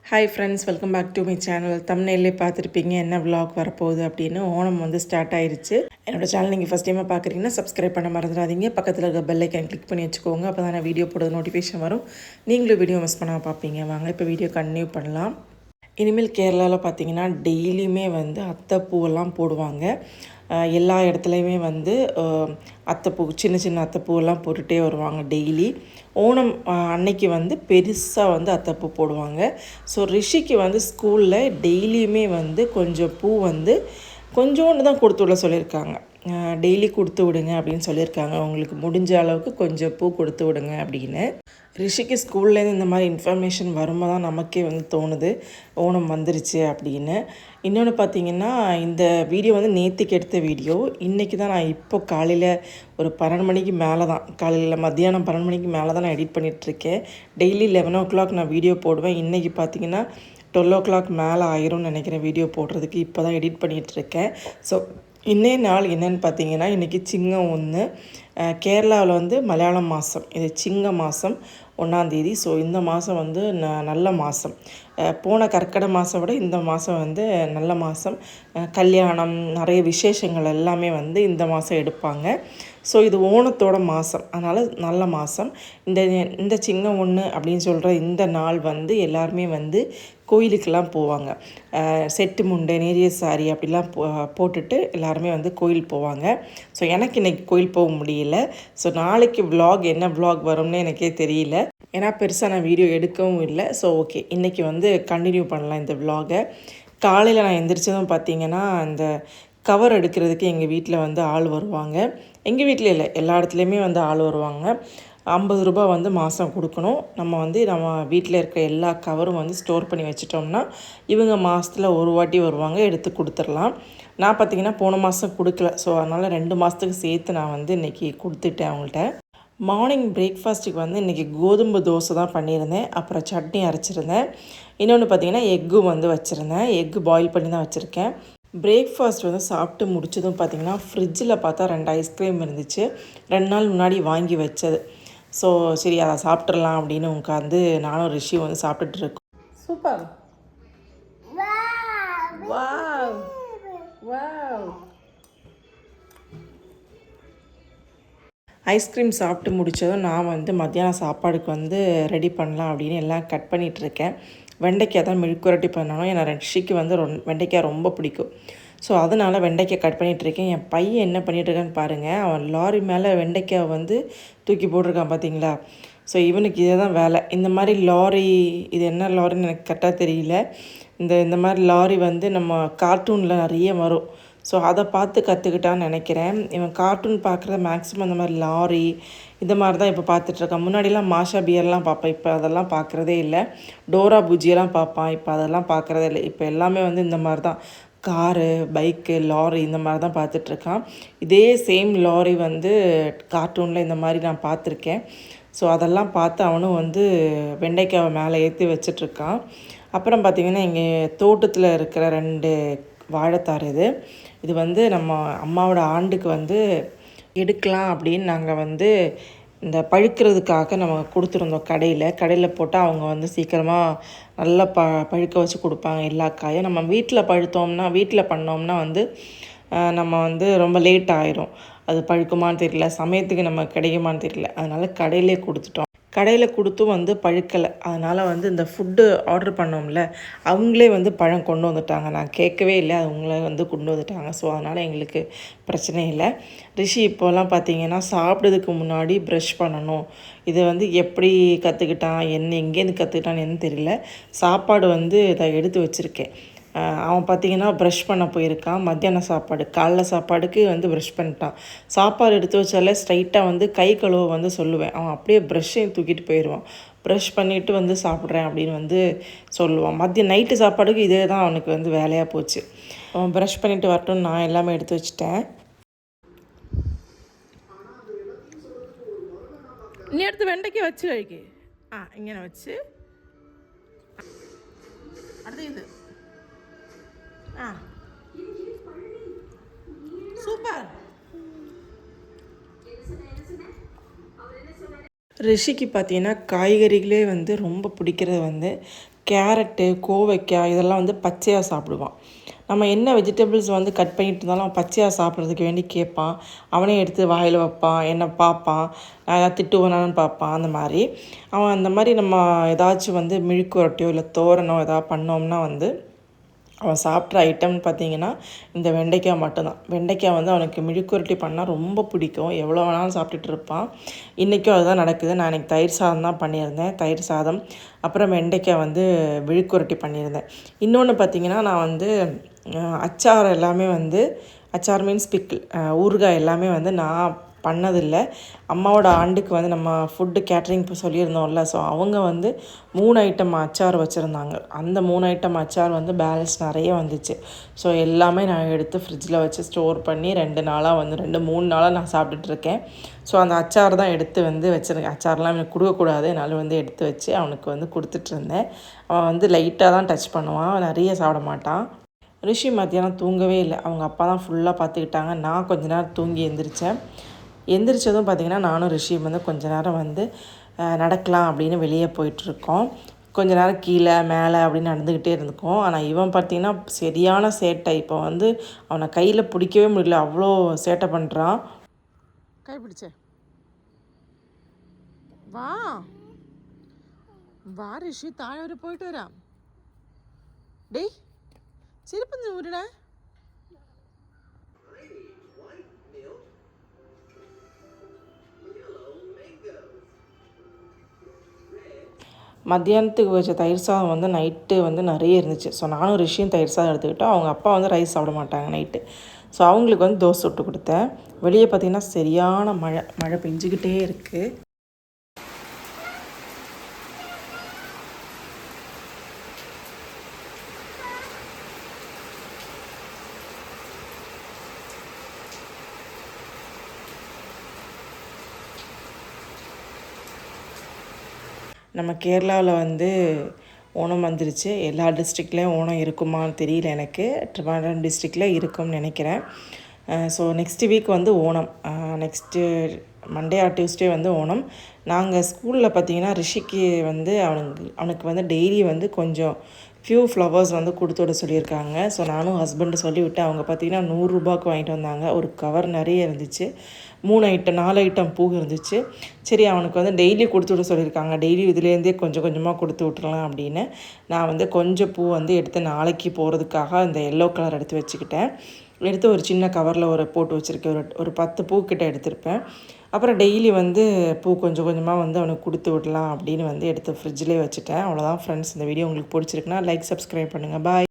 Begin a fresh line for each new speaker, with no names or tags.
Hi friends, welcome back to my channel. தமிழ்நிலே பார்த்துருப்பீங்க என்ன விலாக் வரப்போகுது அப்படின்னு. ஓணம் வந்து ஸ்டார்ட் ஆயிடுச்சு. என்னோடய சேனல் நீங்கள் ஃபஸ்ட் டைமாக பார்க்குறீங்கன்னா சப்ஸ்கிரைப் பண்ண மறந்துடாதீங்க. பக்கத்தில் இருக்க பெல் ஐக்கான் கிளிக் பண்ணி வச்சுக்கோங்க. அப்போ தான் நான் வீடியோ போடுறது நோட்டிஃபிகேஷன் வரும். நீங்களும் வீடியோ மிஸ் பண்ணாமல் பார்ப்பீங்க. வாங்க இப்போ வீடியோ கண்டினியூ பண்ணலாம். இனிமேல் கேரளாவில் பார்த்திங்கன்னா டெய்லியுமே வந்து அத்தைப்பூவெல்லாம் போடுவாங்க. எல்லா இடத்துலையுமே வந்து அத்தைப்பூ, சின்ன சின்ன அத்தைப்பூவெல்லாம் போட்டுகிட்டே வருவாங்க டெய்லி. ஓணம் அன்னைக்கு வந்து பெருசாக வந்து அத்தைப்பூ போடுவாங்க. ஸோ ரிஷிக்கு வந்து ஸ்கூலில் டெய்லியுமே வந்து கொஞ்சம் பூ வந்து கொஞ்சோண்டு தான் கொடுத்து விட சொல்லியிருக்காங்க. டெய்லி கொடுத்து விடுங்க அப்படின்னு சொல்லியிருக்காங்க. உங்களுக்கு முடிஞ்ச அளவுக்கு கொஞ்சம் பூ கொடுத்து விடுங்க அப்படின்னு. ரிஷிக்கு ஸ்கூல்லேருந்து இந்த மாதிரி இன்ஃபர்மேஷன் வரும்போது தான் நமக்கே வந்து தோணுது ஓணம் வந்துருச்சு அப்படின்னு. இன்னொன்று பார்த்திங்கன்னா, இந்த வீடியோ வந்து நேற்றுக்கு எடுத்த வீடியோ. இன்றைக்கி தான் நான் இப்போ காலையில் ஒரு 12 மணிக்கு மேலே தான், காலையில் மத்தியானம் 12 மணிக்கு மேலே தான் நான் எடிட் பண்ணிகிட்ருக்கேன். டெய்லி 11 o'clock நான் வீடியோ போடுவேன். இன்றைக்கி பார்த்திங்கன்னா 12 o'clock மேலே ஆயிரும்னு நினைக்கிறேன் வீடியோ போடுறதுக்கு. இப்போ தான் எடிட் பண்ணிகிட்ருக்கேன். ஸோ இன்னே நாள் என்னென்னு பார்த்தீங்கன்னா, இன்றைக்கி சிங்கம் 1. கேரளாவில் வந்து மலையாளம் மாதம், இது சிங்க மாதம் 1ஆம் தேதி. ஸோ இந்த மாதம் வந்து நல்ல மாதம். போன கர்க்கடை மாதம் விட இந்த மாதம் வந்து நல்ல மாதம். கல்யாணம், நிறைய விசேஷங்கள் எல்லாமே வந்து இந்த மாதம் எடுப்பாங்க. ஸோ இது ஓணத்தோட மாதம், அதனால் நல்ல மாதம். இந்த சிங்கம் 1 அப்படின்னு சொல்கிற இந்த நாள் வந்து எல்லாருமே வந்து கோயிலுக்கெல்லாம் போவாங்க. செட்டு முண்டை, நேரிய சாரி அப்படிலாம் போட்டுட்டு எல்லாருமே வந்து கோயில் போவாங்க. ஸோ எனக்கு இன்றைக்கி கோயில் போக முடியல. ஸோ நாளைக்கு விலாக் என்ன விலாக் வரும்னு எனக்கே தெரியல. ஏன்னா பெருசாக நான் வீடியோ எடுக்கவும் இல்லை. ஸோ ஓகே, இன்றைக்கி வந்து கண்டினியூ பண்ணலாம் இந்த விலாகை. காலையில் நான் எந்திரிச்சதும் பார்த்திங்கன்னா, இந்த கவர் எடுக்கிறதுக்கு எங்கள் வீட்டில் வந்து ஆள் வருவாங்க. எங்கள் வீட்டில் இல்லை, எல்லா இடத்துலையுமே வந்து ஆள் வருவாங்க. 50 ரூபா வந்து மாதம் கொடுக்கணும். நம்ம வீட்டில் இருக்க எல்லா கவரும் வந்து ஸ்டோர் பண்ணி வச்சிட்டோம்னா இவங்க மாதத்தில் ஒரு வாட்டி வருவாங்க, எடுத்து கொடுத்துடலாம். நான் பார்த்திங்கன்னா போன மாதம் கொடுக்கல. ஸோ அதனால் 2 மாதத்துக்கு சேர்த்து நான் வந்து இன்றைக்கி கொடுத்துட்டேன் அவங்கள்ட்ட. மார்னிங் பிரேக்ஃபாஸ்ட்டுக்கு வந்து இன்றைக்கி கோதுமை தோசை தான் பண்ணியிருந்தேன். அப்புறம் சட்னி அரைச்சிருந்தேன். இன்னொன்று பார்த்திங்கன்னா எக்கும் வந்து வச்சுருந்தேன். எக்கு பாயில் பண்ணி தான் வச்சுருக்கேன். பிரேக்ஃபாஸ்ட் வந்து சாப்பிட்டு முடிச்சதும் பார்த்திங்கன்னா ஃப்ரிட்ஜில் பார்த்தா 2 ஐஸ்கிரீம் இருந்துச்சு. 2 நாள் முன்னாடி வாங்கி வச்சது. ஸோ சரி அதை சாப்பிட்றலாம் அப்படின்னு உட்காந்து நானும் ரிஷி வந்து சாப்பிட்டுட்ருக்கோம். சூப்பர். Wow wow. ஐஸ்கிரீம் சாப்பிட்டு முடித்ததும் நான் வந்து மத்தியானம் சாப்பாடுக்கு வந்து ரெடி பண்ணலாம் அப்படின்னு எல்லாம் கட் பண்ணிகிட்ருக்கேன். வெண்டைக்காய் தான் மெழுக்குரட்டி பண்ணணும். ஏன்னா ரிஷிக்கு வந்து வெண்டைக்காய் ரொம்ப பிடிக்கும். ஸோ அதனால் வெண்டைக்காய் கட் பண்ணிகிட்ருக்கேன். என் பையன் என்ன பண்ணிகிட்ருக்கான்னு பாருங்கள். அவன் லாரி மேலே வெண்டைக்காய் வந்து தூக்கி போட்டிருக்கான் பார்த்தீங்களா. ஸோ இவனுக்கு இதே தான் வேலை. இந்த மாதிரி லாரி, இது என்ன லாரின்னு எனக்கு கரெக்டாக தெரியல. இந்த மாதிரி லாரி வந்து நம்ம கார்ட்டூனில் நிறைய வரும். ஸோ அதை பார்த்து கற்றுக்கிட்டான்னு நினைக்கிறேன். இவன் கார்ட்டூன் பார்க்குறத மேக்ஸிமம் இந்த மாதிரி லாரி இந்த மாதிரி தான் இப்போ பார்த்துட்ருக்கான். முன்னாடிலாம் மாஷா பியர்லாம் பார்ப்பேன், இப்போ அதெல்லாம் பார்க்குறதே இல்லை. டோரா பூஜியெல்லாம் பார்ப்பான், இப்போ அதெல்லாம் பார்க்குறதே இல்லை. இப்போ எல்லாமே வந்து இந்த மாதிரி தான், காரு, பைக்கு, லாரி இந்த மாதிரி தான் பார்த்துட்ருக்கான். இதே சேம் லாரி வந்து கார்ட்டூனில் இந்த மாதிரி நான் பார்த்துருக்கேன். ஸோ அதெல்லாம் பார்த்து அவனும் வந்து வெண்டைக்காவை மேலே ஏற்றி வச்சிட்ருக்கான். அப்புறம் பார்த்திங்கன்னா இங்கே தோட்டத்தில் இருக்கிற 2 வாழைத்தார் இது வந்து நம்ம அம்மாவோட ஆண்டுக்கு வந்து எடுக்கலாம் அப்படின்னு நாங்கள் வந்து இந்த பழுக்கிறதுக்காக நம்ம கொடுத்துருந்தோம். கடையில் போட்டால் அவங்க வந்து சீக்கிரமாக நல்லா பழுக்க வச்சு கொடுப்பாங்க எல்லா காயும். நம்ம வீட்டில் பண்ணோம்னா வந்து நம்ம வந்து ரொம்ப லேட் ஆயிரும். அது பழுக்குமான்னு தெரியல, சமயத்துக்கு நம்ம கிடைக்குமான்னு தெரியல. அதனால் கடையிலே கொடுத்துட்டோம். கடையில் கொடுத்தும் வந்து பழுக்கலை. அதனால் வந்து இந்த ஃபுட்டு ஆர்டர் பண்ணோம்ல, அவங்களே வந்து பழம் கொண்டு வந்துட்டாங்க. நான் கேட்கவே இல்லை, அவங்களே வந்து கொண்டு வந்துட்டாங்க. ஸோ அதனால் எங்களுக்கு பிரச்சனை இல்லை. ரிஷி இப்போலாம் பார்த்திங்கன்னா சாப்பிட்றதுக்கு முன்னாடி ப்ரஷ் பண்ணணும். இதை வந்து எப்படி கற்றுக்கிட்டான், எங்கேருந்து கற்றுக்கிட்டான்னு என்ன தெரியல. சாப்பாடு வந்து இதை எடுத்து வச்சுருக்கேன். அவன் பார்த்திங்கன்னா ப்ரஷ் பண்ண போயிருக்கான். மத்தியானம் சாப்பாடு, காலைல சாப்பாடுக்கு வந்து ப்ரஷ் பண்ணிட்டான். சாப்பாடு எடுத்து வச்சாலே ஸ்ட்ரைட்டாக வந்து கை கழுவ வந்து சொல்லுவேன். அவன் அப்படியே ப்ரஷ்ஷையும் தூக்கிட்டு போயிடுவான். ப்ரஷ் பண்ணிவிட்டு வந்து சாப்பிட்றேன் அப்படின்னு வந்து சொல்லுவான். நைட்டு சாப்பாடுக்கு இதே தான் அவனுக்கு வந்து வேலையாக போச்சு. அவன் ப்ரஷ் பண்ணிவிட்டு வரட்டும்னு நான் எல்லாமே எடுத்து வச்சுட்டேன். நீ எடுத்து வெண்டைக்காய் வச்சு கழிக்கு. இங்கே வச்சு அடுத்து இது. சூப்பர். ரிஷிக்கு பார்த்தீங்கன்னா காய்கறிகளே வந்து ரொம்ப பிடிக்கிறது வந்து கேரட்டு, கோவைக்காய் இதெல்லாம் வந்து பச்சையாக சாப்பிடுவான். நம்ம என்ன வெஜிடபிள்ஸ் வந்து கட் பண்ணிட்டு இருந்தாலும் அவன் பச்சையாக சாப்பிட்றதுக்கு வேண்டி கேட்பான். அவனே எடுத்து வாயில் வைப்பான், என்னை பார்ப்பான், நான் ஏதாவது திட்டுவேனான்னு பார்ப்பான். அந்த மாதிரி அவன் அந்த மாதிரி நம்ம ஏதாச்சும் வந்து மெழுக்குவரட்டியோ இல்லை தோரனோ எதாவது பண்ணோம்னா வந்து அவன் சாப்பிட்ற ஐட்டம்னு பார்த்திங்கன்னா இந்த வெண்டைக்காய் மட்டும்தான். வெண்டைக்காய் வந்து அவனுக்கு மெழுக்குவரட்டி பண்ணால் ரொம்ப பிடிக்கும். எவ்வளோ வேணாலும் சாப்பிட்டுட்டு இருப்பான். இன்றைக்கும் அதுதான் நடக்குது. நான் இன்றைக்கி தயிர் சாதம் தான் பண்ணியிருந்தேன். தயிர் சாதம் அப்புறம் வெண்டைக்காய் வந்து மெழுக்குவரட்டி பண்ணியிருந்தேன். இன்னொன்று பார்த்திங்கன்னா நான் வந்து அச்சார் எல்லாமே வந்து அச்சார் மீன்ஸ் பிக்கிள் ஊறுகாய் எல்லாமே வந்து நான் பண்ணதில்லை. அம்மாவோட ஆண்டுக்கு வந்து நம்ம ஃபுட்டு கேட்ரிங் இப்போ சொல்லியிருந்தோம்ல, ஸோ அவங்க வந்து 3 ஐட்டம் அச்சார் வச்சுருந்தாங்க. அந்த 3 ஐட்டம் அச்சார் வந்து பேலன்ஸ் நிறைய வந்துச்சு. ஸோ எல்லாமே நான் எடுத்து ஃப்ரிட்ஜில் வச்சு ஸ்டோர் பண்ணி 2 நாளாக வந்து 2-3 நாளாக நான் சாப்பிட்டுட்ருக்கேன். ஸோ அந்த அச்சார் தான் எடுத்து வந்து வச்சுருக்கேன். அச்சார்லாம் எனக்கு கொடுக்கக்கூடாது, என்னால் வந்து எடுத்து வச்சு அவனுக்கு வந்து கொடுத்துட்ருந்தேன். அவன் வந்து லைட்டாக தான் டச் பண்ணுவான், நிறைய சாப்பிட மாட்டான். ரிஷி மத்தியானம் தூங்கவே இல்லை. அவங்க அப்பா தான் ஃபுல்லாக பார்த்துக்கிட்டாங்க. நான் கொஞ்ச நேரம் தூங்கி எந்திரிச்சேன். எந்திரிச்சதும் பார்த்திங்கன்னா நானும் ரிஷியும் வந்து கொஞ்ச நேரம் வந்து நடக்கலாம் அப்படின்னு வெளியே போயிட்டுருக்கோம். கொஞ்ச நேரம் கீழே மேலே அப்படின்னு நடந்துக்கிட்டே இருந்துக்கோம். ஆனால் இவன் பார்த்திங்கன்னா சரியான சேட்டை. இப்போ வந்து அவனை கையில் பிடிக்கவே முடியல, அவ்வளோ சேட்டை பண்ணுறான். கை பிடிச்ச வா வா ரிஷி, தாழ போயிட்டு வரா. டேய் சிரிப்பு ஊருடா. மத்தியானத்துக்கு வச்ச தயிர் சாதம் வந்து நைட்டு வந்து நிறைய இருந்துச்சு. ஸோ நானும் ரிஷியும் தயிர் சாதம் எடுத்துக்கிட்டோம். அவங்க அப்பா வந்து ரைஸ் சாப்பிட மாட்டாங்க நைட்டு. ஸோ அவங்களுக்கு வந்து தோசை சுட்டு கொடுத்தேன். வெளியே பார்த்திங்கன்னா சரியான மழை பெஞ்சிக்கிட்டே இருக்குது. நம்ம கேரளாவில் வந்து ஓணம் வந்துருச்சு. எல்லா டிஸ்ட்ரிக்ட்லேயும் ஓணம் இருக்குமான்னு தெரியல எனக்கு. ட்ரிவாண்ட்ரம் டிஸ்ட்ரிக்டில் இருக்கும்னு நினைக்கிறேன். ஸோ நெக்ஸ்ட் வீக் வந்து Onam. Next Monday R Tuesday வந்து ஓணம். நாங்கள் ஸ்கூலில் பார்த்திங்கன்னா ரிஷிக்கு வந்து அவனுக்கு வந்து டெய்லி வந்து கொஞ்சம் ஃப்யூ ஃப்ளவர்ஸ் வந்து கொடுத்து விட சொல்லியிருக்காங்க. ஸோ நானும் ஹஸ்பண்டு சொல்லிவிட்டேன். அவங்க பார்த்திங்கன்னா 100 ரூபாய்க்கு வாங்கிட்டு வந்தாங்க. ஒரு கவர் நிறைய இருந்துச்சு. 4 ஐட்டம் பூ இருந்துச்சு. சரி அவனுக்கு வந்து டெய்லி கொடுத்து விட சொல்லியிருக்காங்க. டெய்லி இதுலேருந்தே கொஞ்சம் கொஞ்சமாக கொடுத்து விட்றலாம் அப்படின்னு நான் வந்து கொஞ்சம் பூ வந்து எடுத்து நாளைக்கு போகிறதுக்காக இந்த எல்லோ கலர் எடுத்து வச்சுக்கிட்டேன். எடுத்து ஒரு சின்ன கவரில் போட்டு வச்சுருக்கேன். ஒரு 10 பூக்கிட்ட எடுத்திருப்பேன். அப்புறம் டெய்லி வந்து பூ கொஞ்சம் கொஞ்சமாக வந்து அவனுக்கு கொடுத்து விடலாம் அப்படின்னு வந்து எடுத்து ஃப்ரிட்ஜ்லேயே வச்சுட்டேன். அவ்வளோதான் ஃப்ரெண்ட்ஸ். இந்த வீடியோ உங்களுக்கு பிடிச்சிருக்குன்னா லைக், சப்ஸ்கிரைப் பண்ணுங்கள். பாய்.